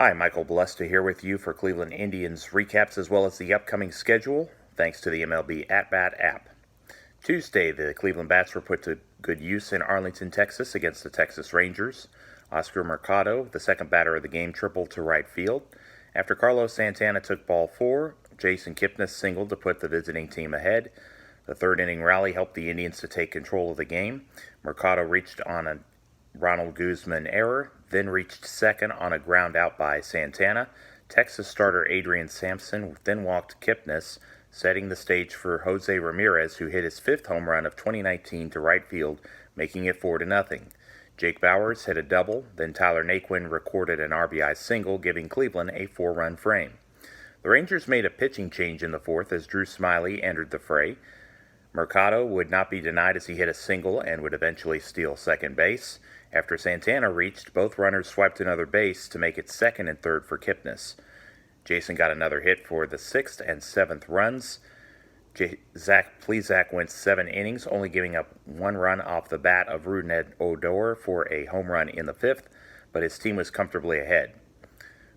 Hi, Michael Balesta here with you for Cleveland Indians recaps as well as the upcoming schedule, thanks to the MLB At Bat app. Tuesday, the Cleveland Bats were put to good use in Arlington, Texas against the Texas Rangers. Oscar Mercado, the second batter of the game, tripled to right field. After Carlos Santana took ball 4, Jason Kipnis singled to put the visiting team ahead. The third inning rally helped the Indians to take control of the game. Mercado reached on a Ronald Guzman error, then reached second on a ground out by Santana. Texas starter Adrian Sampson then walked Kipnis, setting the stage for Jose Ramirez, who hit his fifth home run of 2019 to right field, making it 4-0. Jake Bauers hit a double, then Tyler Naquin recorded an RBI single, giving Cleveland a 4-run frame. The Rangers made a pitching change in the fourth as Drew Smyly entered the fray. Mercado would not be denied as he hit a single and would eventually steal second base. After Santana reached, both runners swiped another base to make it second and third for Kipnis. Jason got another hit for the sixth and seventh runs. Zach Plesac went 7 innings, only giving up 1 run off the bat of Rougned Odor for a home run in the fifth, but his team was comfortably ahead.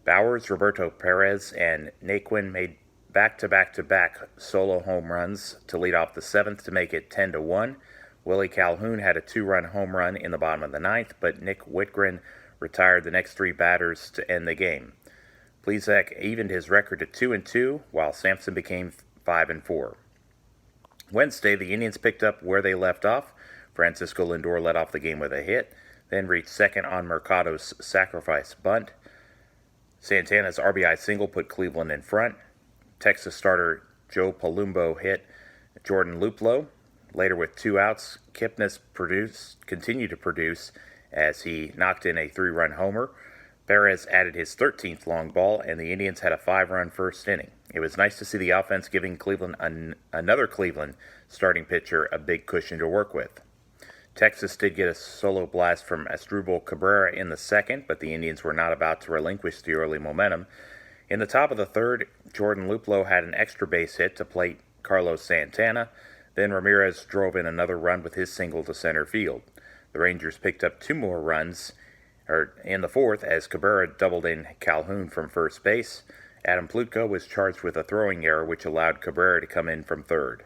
Bauers, Roberto Perez, and Naquin made back-to-back solo home runs to lead off the seventh to make it 10-1. Willie Calhoun had a 2-run home run in the bottom of the ninth, but Nick Whitgren retired the next 3 batters to end the game. Plesac evened his record to 2-2, while Sampson became 5-4. Wednesday, the Indians picked up where they left off. Francisco Lindor led off the game with a hit, then reached second on Mercado's sacrifice bunt. Santana's RBI single put Cleveland in front. Texas starter Joe Palumbo hit Jordan Luplow. Later, with 2 outs, Kipnis continued to produce as he knocked in a 3-run homer. Perez added his 13th long ball, and the Indians had a 5-run first inning. It was nice to see the offense giving Cleveland another Cleveland starting pitcher a big cushion to work with. Texas did get a solo blast from Asdrubal Cabrera in the second, but the Indians were not about to relinquish the early momentum. In the top of the third, Jordan Luplow had an extra base hit to plate Carlos Santana. Then Ramirez drove in another run with his single to center field. The Rangers picked up 2 more runs in the fourth as Cabrera doubled in Calhoun from first base. Adam Plutko was charged with a throwing error which allowed Cabrera to come in from third.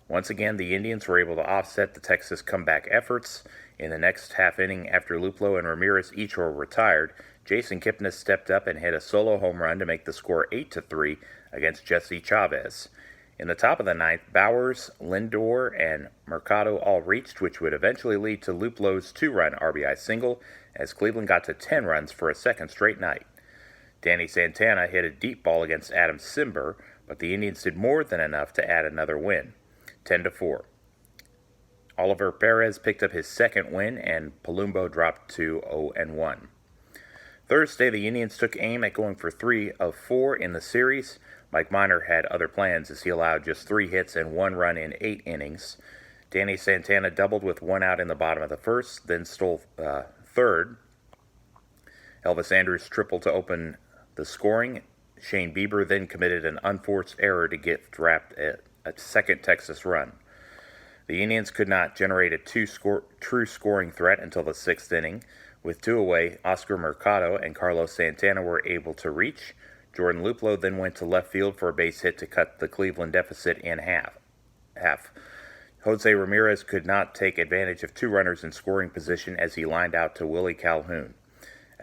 Once again, the Indians were able to offset the Texas comeback efforts. In the next half inning, after Luplow and Ramirez each were retired, Jason Kipnis stepped up and hit a solo home run to make the score 8-3 against Jesse Chavez. In the top of the ninth, Bauers, Lindor, and Mercado all reached, which would eventually lead to Luplow's 2-run RBI single as Cleveland got to 10 runs for a second straight night. Danny Santana hit a deep ball against Adam Simber, but the Indians did more than enough to add another win, 10-4. Oliver Perez picked up his second win, and Palumbo dropped to 0-1. Thursday, the Indians took aim at going for 3 of 4 in the series. Mike Minor had other plans as he allowed just 3 hits and 1 run in 8 innings. Danny Santana doubled with 1 out in the bottom of the first, then stole third. Elvis Andrus tripled to open the scoring. Shane Bieber then committed an unforced error to get wrapped a second Texas run. The Indians could not generate a true scoring threat until the 6th inning. With 2 away, Oscar Mercado and Carlos Santana were able to reach. Jordan Luplow then went to left field for a base hit to cut the Cleveland deficit in half. Jose Ramirez could not take advantage of 2 runners in scoring position as he lined out to Willie Calhoun.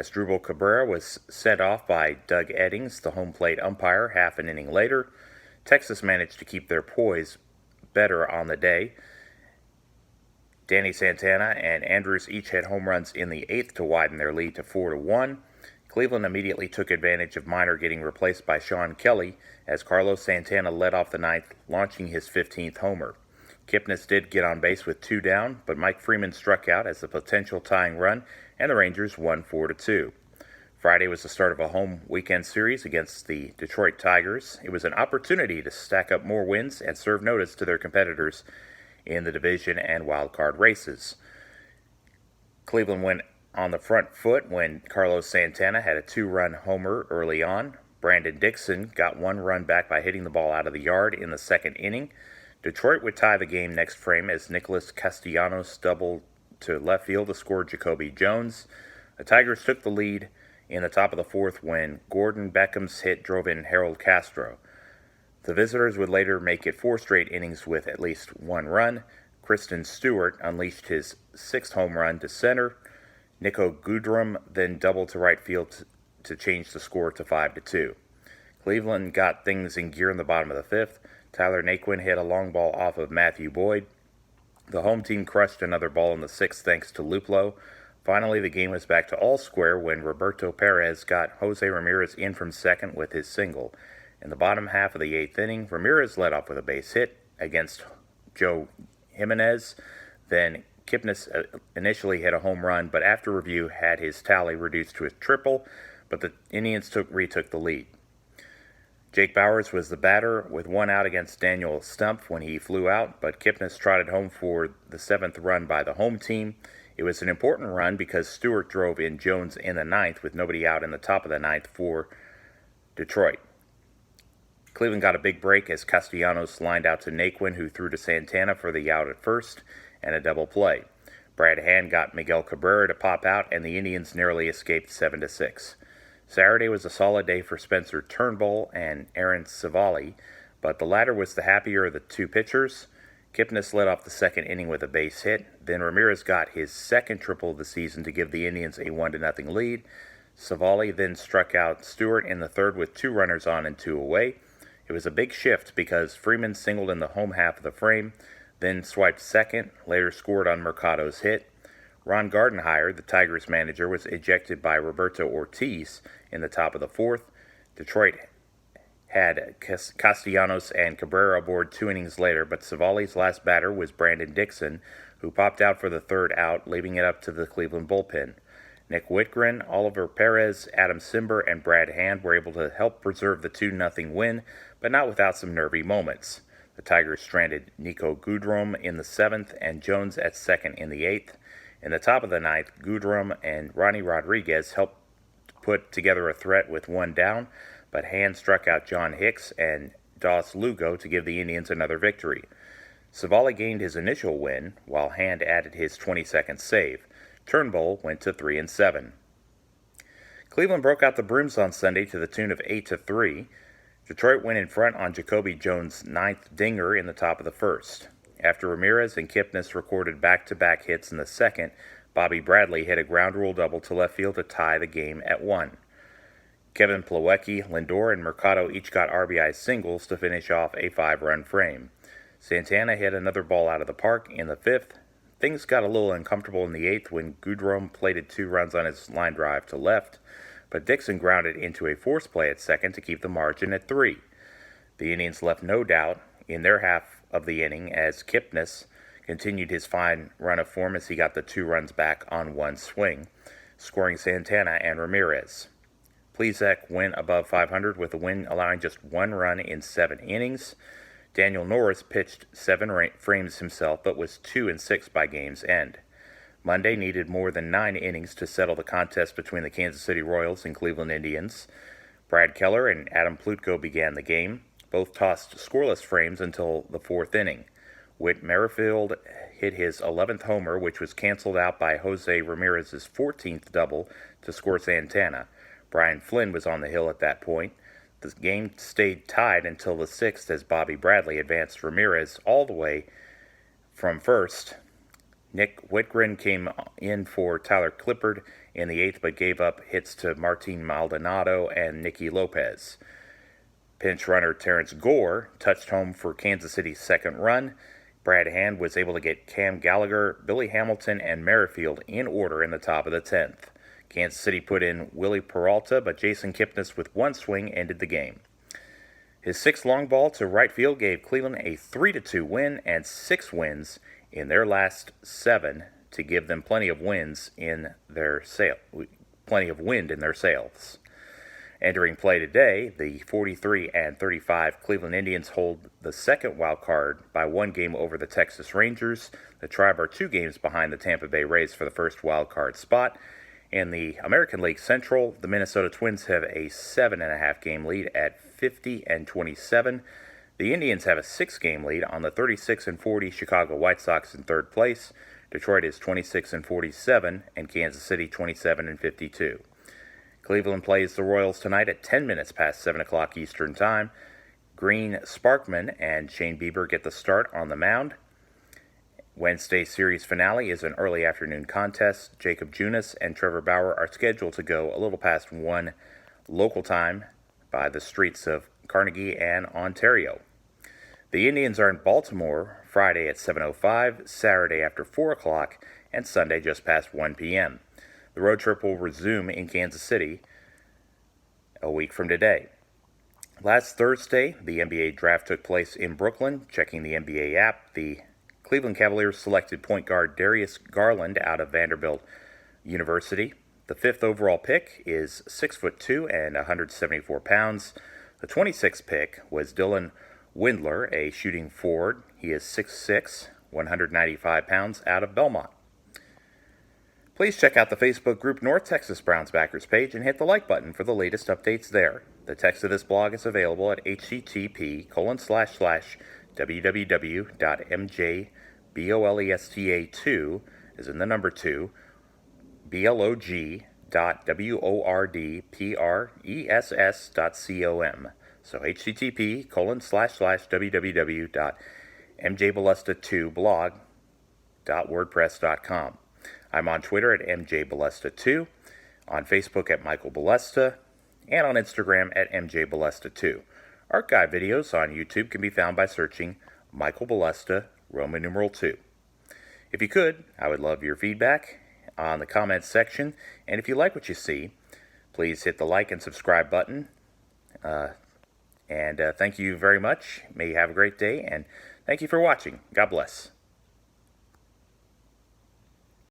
Asdrubal Cabrera was sent off by Doug Eddings, the home plate umpire, half an inning later. Texas managed to keep their poise better on the day. Danny Santana and Andrus each had home runs in the 8th to widen their lead to 4-1. Cleveland immediately took advantage of Minor getting replaced by Sean Kelly as Carlos Santana led off the ninth, launching his 15th homer. Kipnis did get on base with 2 down, but Mike Freeman struck out as the potential tying run, and the Rangers won 4-2. Friday was the start of a home weekend series against the Detroit Tigers. It was an opportunity to stack up more wins and serve notice to their competitors in the division and wild card races. Cleveland went on the front foot when Carlos Santana had a 2-run homer early on. Brandon Dixon got 1 run back by hitting the ball out of the yard in the 2nd inning. Detroit would tie the game next frame as Nicholas Castellanos doubled to left field to score Jacoby Jones. The Tigers took the lead in the top of the fourth when Gordon Beckham's hit drove in Harold Castro. The visitors would later make it 4 straight innings with at least 1 run. Kristen Stewart unleashed his 6th home run to center. Nico Goodrum then doubled to right field to change the score to 5-2. Cleveland got things in gear in the bottom of the 5th. Tyler Naquin hit a long ball off of Matthew Boyd. The home team crushed another ball in the 6th thanks to Luplow. Finally, the game was back to all square when Roberto Perez got Jose Ramirez in from second with his single. In the bottom half of the 8th inning, Ramirez led off with a base hit against Joe Jimenez. Then Kipnis initially hit a home run, but after review had his tally reduced to a triple, but the Indians retook the lead. Jake Bauers was the batter with 1 out against Daniel Stumpf when he flew out, but Kipnis trotted home for the 7th run by the home team. It was an important run because Stewart drove in Jones in the 9th with nobody out in the top of the 9th for Detroit. Cleveland got a big break as Castellanos lined out to Naquin, who threw to Santana for the out at first and a double play. Brad Hand got Miguel Cabrera to pop out, and the Indians narrowly escaped 7-6. Saturday was a solid day for Spencer Turnbull and Aaron Civale, but the latter was the happier of the 2 pitchers. Kipnis led off the 2nd inning with a base hit. Then Ramirez got his 2nd triple of the season to give the Indians a 1-0 lead. Civale then struck out Stewart in the 3rd with 2 runners on and 2 away. It was a big shift because Freeman singled in the home half of the frame, then swiped second, later scored on Mercado's hit. Ron Gardenhire, the Tigers manager, was ejected by Roberto Ortiz in the top of the 4th. Detroit had Castellanos and Cabrera aboard 2 innings later, but Civale's last batter was Brandon Dixon, who popped out for the 3rd out, leaving it up to the Cleveland bullpen. Nick Whitgren, Oliver Perez, Adam Simber, and Brad Hand were able to help preserve the 2-0 win, but not without some nervy moments. The Tigers stranded Nico Goodrum in the 7th and Jones at second in the 8th. In the top of the 9th, Goodrum and Ronnie Rodriguez helped put together a threat with 1 down, but Hand struck out John Hicks and Dos Lugo to give the Indians another victory. Civale gained his initial win, while Hand added his 22nd save. Turnbull went to 3-7. Cleveland broke out the brooms on Sunday to the tune of 8-3. Detroit went in front on Jacoby Jones' 9th dinger in the top of the 1st. After Ramirez and Kipnis recorded back-to-back hits in the 2nd, Bobby Bradley hit a ground rule double to left field to tie the game at 1. Kevin Plawecki, Lindor, and Mercado each got RBI singles to finish off a 5-run frame. Santana hit another ball out of the park in the 5th. Things got a little uncomfortable in the 8th when Goodrum plated 2 runs on his line drive to left, but Dixon grounded into a force play at second to keep the margin at 3. The Indians left no doubt in their half of the inning as Kipnis continued his fine run of form as he got the 2 runs back on 1 swing, scoring Santana and Ramirez. Plesac went above 500 with a win, allowing just 1 run in 7 innings. Daniel Norris pitched 7 frames himself, but was 2-6 by game's end. Monday needed more than 9 innings to settle the contest between the Kansas City Royals and Cleveland Indians. Brad Keller and Adam Plutko began the game. Both tossed scoreless frames until the 4th inning. Whit Merrifield hit his 11th homer, which was canceled out by Jose Ramirez's 14th double to score Santana. Brian Flynn was on the hill at that point. The game stayed tied until the 6th as Bobby Bradley advanced Ramirez all the way from first. Nick Whitgren came in for Tyler Clippard in the 8th but gave up hits to Martin Maldonado and Nicky Lopez. Pinch runner Terrence Gore touched home for Kansas City's 2nd run. Brad Hand was able to get Cam Gallagher, Billy Hamilton, and Merrifield in order in the top of the 10th. Kansas City put in Willie Peralta, but Jason Kipnis with 1 swing ended the game. His 6th long ball to right field gave Cleveland a 3-2 win and 6 wins in their last 7 to give them plenty of wind in their sails. Entering play today, the 43-35 Cleveland Indians hold the 2nd wild card by 1 game over the Texas Rangers. The Tribe are 2 games behind the Tampa Bay Rays for the first wild card spot. In the American League Central, the Minnesota Twins have a 7.5 game lead at 50-27. The Indians have a 6-game lead on the 36-40 Chicago White Sox in 3rd place. Detroit is 26-47, and Kansas City 27-52. Cleveland plays the Royals tonight at 10 minutes past 7 o'clock Eastern Time. Green Sparkman and Shane Bieber get the start on the mound. Wednesday's series finale is an early afternoon contest. Jacob Junis and Trevor Bauer are scheduled to go a little past 1 local time by the streets of Carnegie and Ontario. The Indians are in Baltimore Friday at 7:05, Saturday after 4 o'clock, and Sunday just past 1 p.m. The road trip will resume in Kansas City a week from today. Last Thursday, the NBA draft took place in Brooklyn. Checking the NBA app, the Cleveland Cavaliers selected point guard Darius Garland out of Vanderbilt University. The 5th overall pick is 6'2" and 174 pounds. The 26th pick was Dylan Windler, a shooting forward. He is 6'6", 195 pounds, out of Belmont. Please check out the Facebook group North Texas Browns Backers page and hit the like button for the latest updates there. The text of this blog is available at http://www.mjbolesta2 is in the number 2 blog.wordpress.com. So http://www.mjbolesta2blog.wordpress.com. I'm on Twitter at mjbolesta2, on Facebook at Michael Bolesta, and on Instagram at mjbolesta2. Archive videos on YouTube can be found by searching Michael Bolesta, Roman numeral 2. If you could, I would love your feedback on the comments section, and if you like what you see, please hit the like and subscribe button. Thank you very much. May you have a great day, and thank you for watching. God bless.